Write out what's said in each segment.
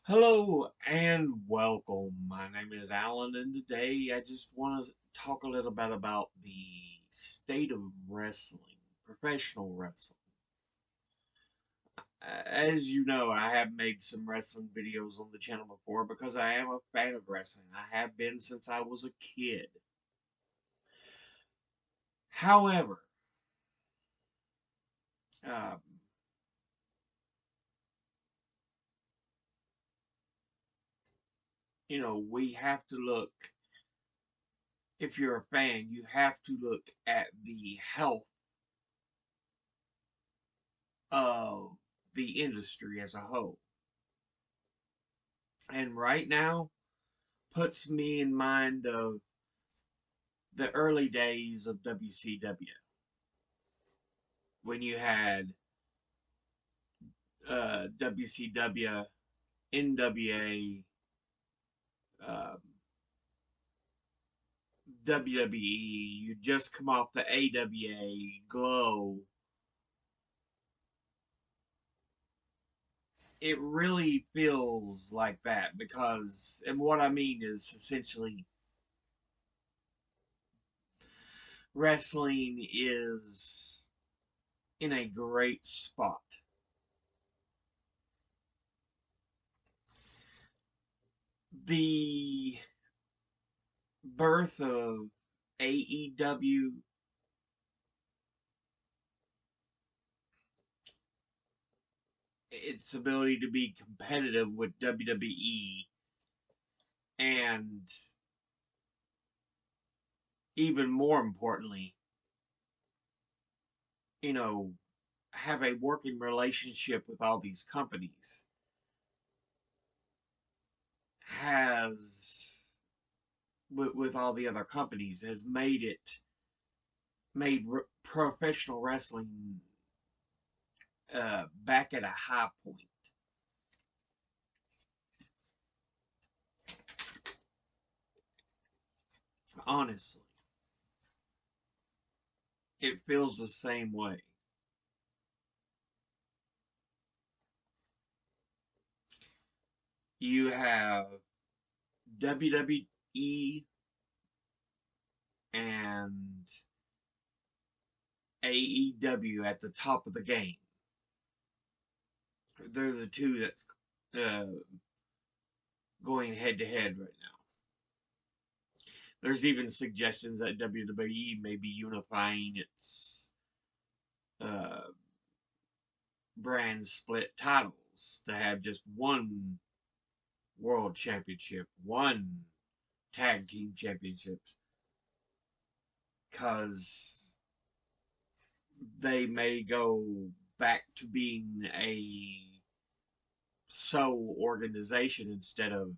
Hello and welcome. My name is Alan, and today I just want to talk a little bit about the state of wrestling, professional wrestling. As you know, I have made some wrestling videos on the channel before because I am a fan of wrestling. I have been since I was a kid. However, um, we have to look, if you're a fan, you have to look at the health of the industry as a whole. And right now, puts me in mind of the early days of WCW when you had WCW, NWA, um, WWE. You just come off the AWA, Glow. It really feels like that because, and what I mean is essentially wrestling is in a great spot. The birth of AEW, its ability to be competitive with WWE, and even more importantly, you know, have a working relationship with all these companies has with all the other companies has made professional wrestling back at a high point. Honestly, it feels the same way. You have WWE and AEW at the top of the game. They're the two that's uh, going head to head right now. There's even suggestions that WWE may be unifying its uh, brand split titles to have just one world championship, one tag team championships, because they may go back to being a sole organization instead of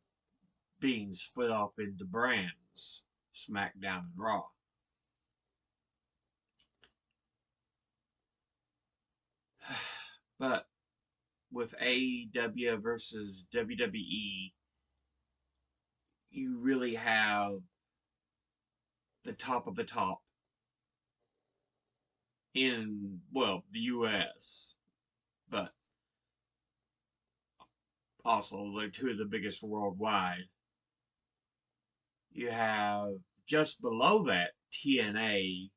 being split off into brands, SmackDown and Raw. But with AEW versus WWE, you really have the top of the top in, well, the US, but also they're two of the biggest worldwide. You have just below that TNA,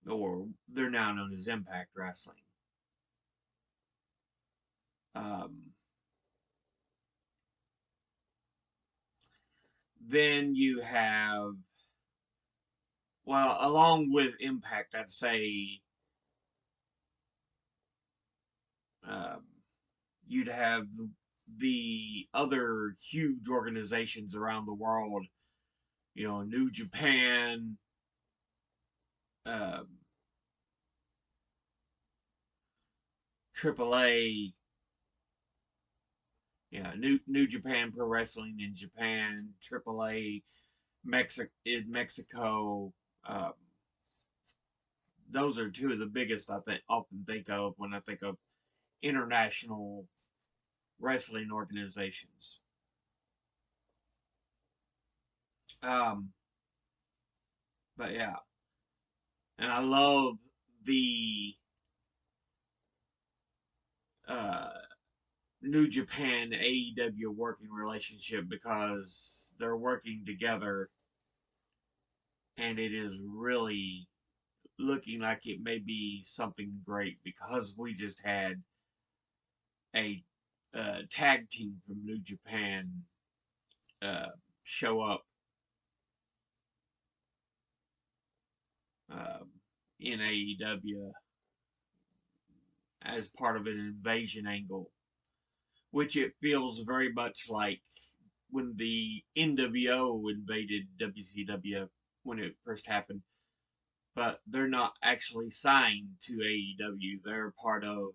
or they're now known as Impact Wrestling. Um, then you have, well, along with Impact, I'd say um, you'd have the other huge organizations around the world, New Japan, um, AAA, New Japan Pro Wrestling in Japan, AAA in Mexico. Um, those are two of the biggest often think of when I think of international wrestling organizations. Um, but yeah, and I love the uh, New Japan AEW working relationship because they're working together and it is really looking like it may be something great because we just had a tag team from New Japan uh, show up um, in AEW as part of an invasion angle, which it feels very much like when the NWO invaded WCW when it first happened. But they're not actually signed to AEW. They're part of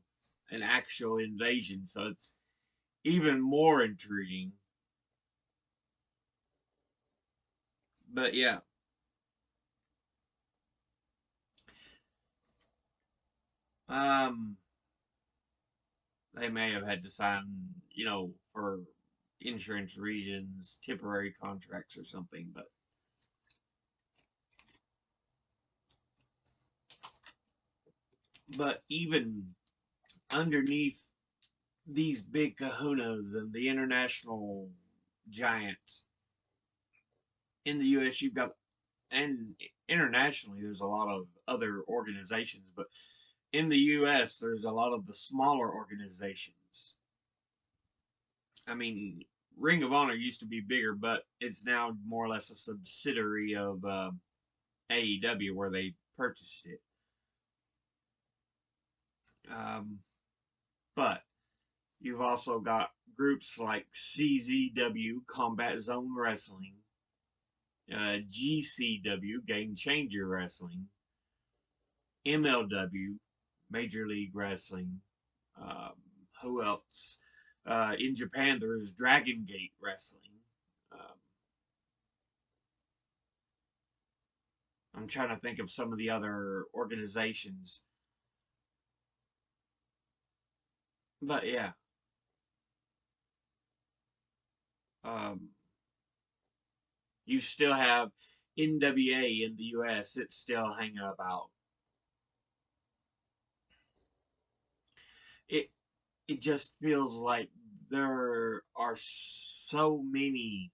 an actual invasion, so it's even more intriguing. But yeah, um, they may have had to sign, for insurance reasons, temporary contracts or something. But even underneath these big kahunas and the international giants in the U.S., you've got, and internationally, there's a lot of other organizations, but in the U.S., there's a lot of the smaller organizations. I mean, Ring of Honor used to be bigger, but it's now more or less a subsidiary of AEW where they purchased it. Um, but you've also got groups like CZW, Combat Zone Wrestling, GCW, Game Changer Wrestling, MLW, Major League Wrestling. Um, who else? In Japan, there's Dragon Gate Wrestling. Um, I'm trying to think of some of the other organizations. But yeah, um, you still have NWA in the US. It's still hanging about. It it just feels like there are so many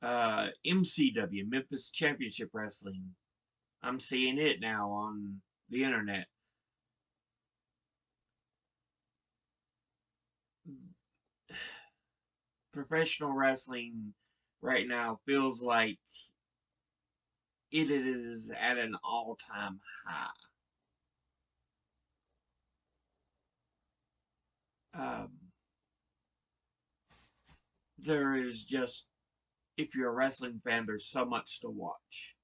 MCW, Memphis Championship Wrestling. I'm seeing it now on the internet. Professional wrestling right now feels like it is at an all-time high. Um, there is just, if you're a wrestling fan, there's so much to watch.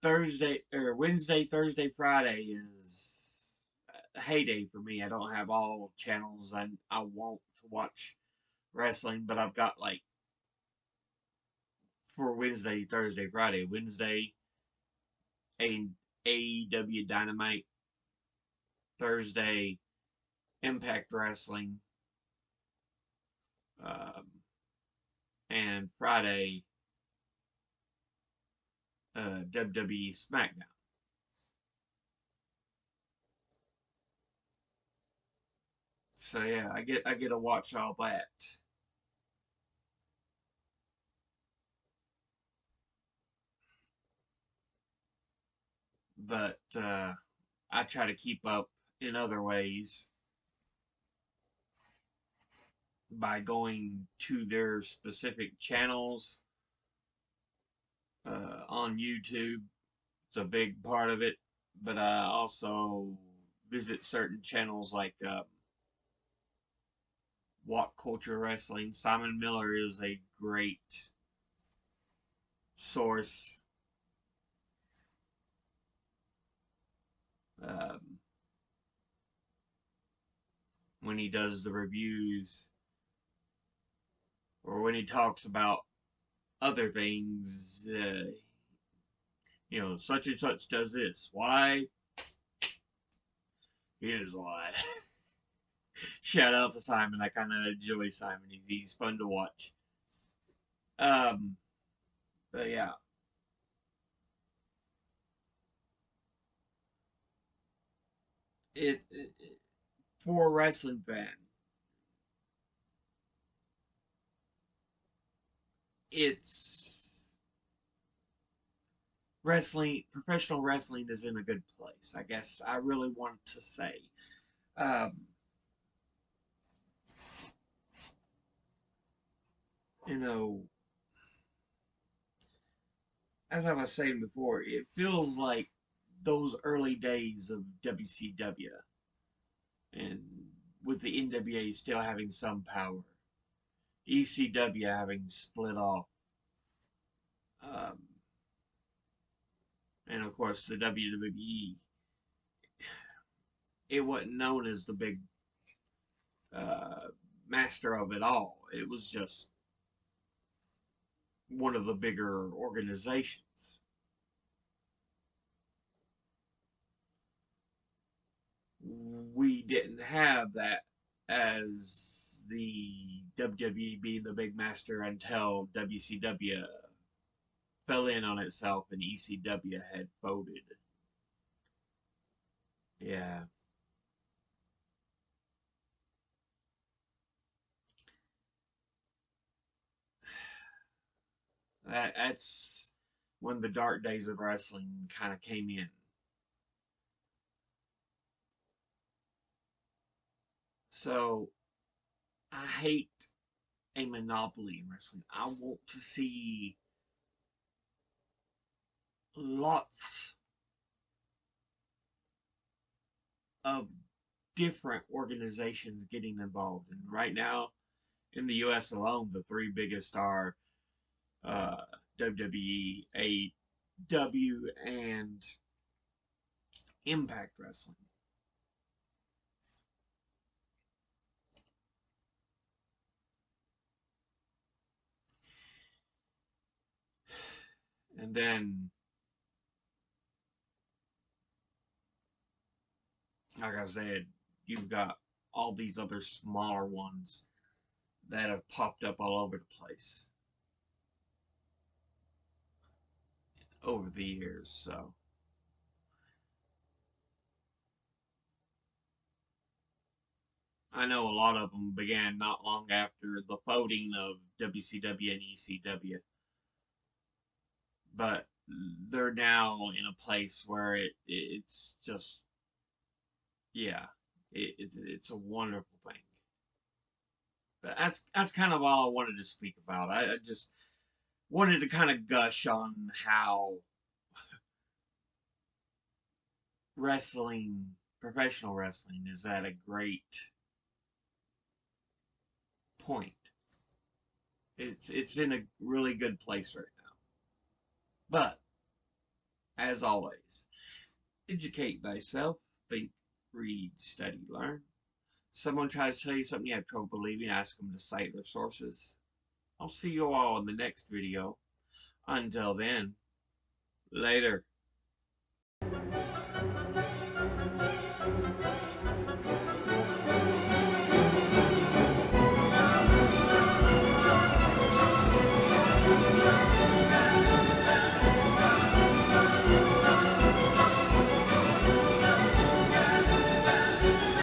Thursday or Wednesday, Thursday, Friday is a heyday for me. I don't have all channels I want to watch wrestling, but I've got like for Wednesday, Thursday, Friday. Wednesday, a AEW Dynamite. Thursday, Impact Wrestling. Um, and Friday, WWE SmackDown. So yeah, I get to watch all that. But I try to keep up in other ways by going to their specific channels on YouTube. It's a big part of it. But I also visit certain channels like Walk Culture Wrestling. Simon Miller is a great source. Um, when he does the reviews or when he talks about other things, such and such does this. Why? Here's why. Shout out to Simon. I kind of enjoy Simon. He's fun to watch. Um, but yeah, it for a wrestling fan, it's wrestling. Professional wrestling is in a good place. I guess I really want to say. Um, you know, as I was saying before, it feels like those early days of WCW, and with the NWA still having some power, ECW having split off, um, and of course the WWE. It wasn't known as the big uh, master of it all. It was just one of the bigger organizations. We didn't have that as the WWE being the big master until WCW fell in on itself and ECW had folded. Yeah, that's when the dark days of wrestling kind of came in. So I hate a monopoly in wrestling. I want to see lots of different organizations getting involved. And right now, in the U.S. alone, the three biggest are uh, WWE, AEW, and Impact Wrestling. And then, like I said, you've got all these other smaller ones that have popped up all over the place over the years. So I know a lot of them began not long after the folding of WCW and ECW, but they're now in a place where it's just yeah, it's a wonderful thing. But that's kind of all I wanted to speak about. I just wanted to kind of gush on how wrestling, professional wrestling, is at a great point. It's in a really good place right now. But as always, educate thyself, think, read, study, learn. Someone tries to tell you something you have trouble believing, ask them to cite their sources. I'll see you all in the next video. Until then, later.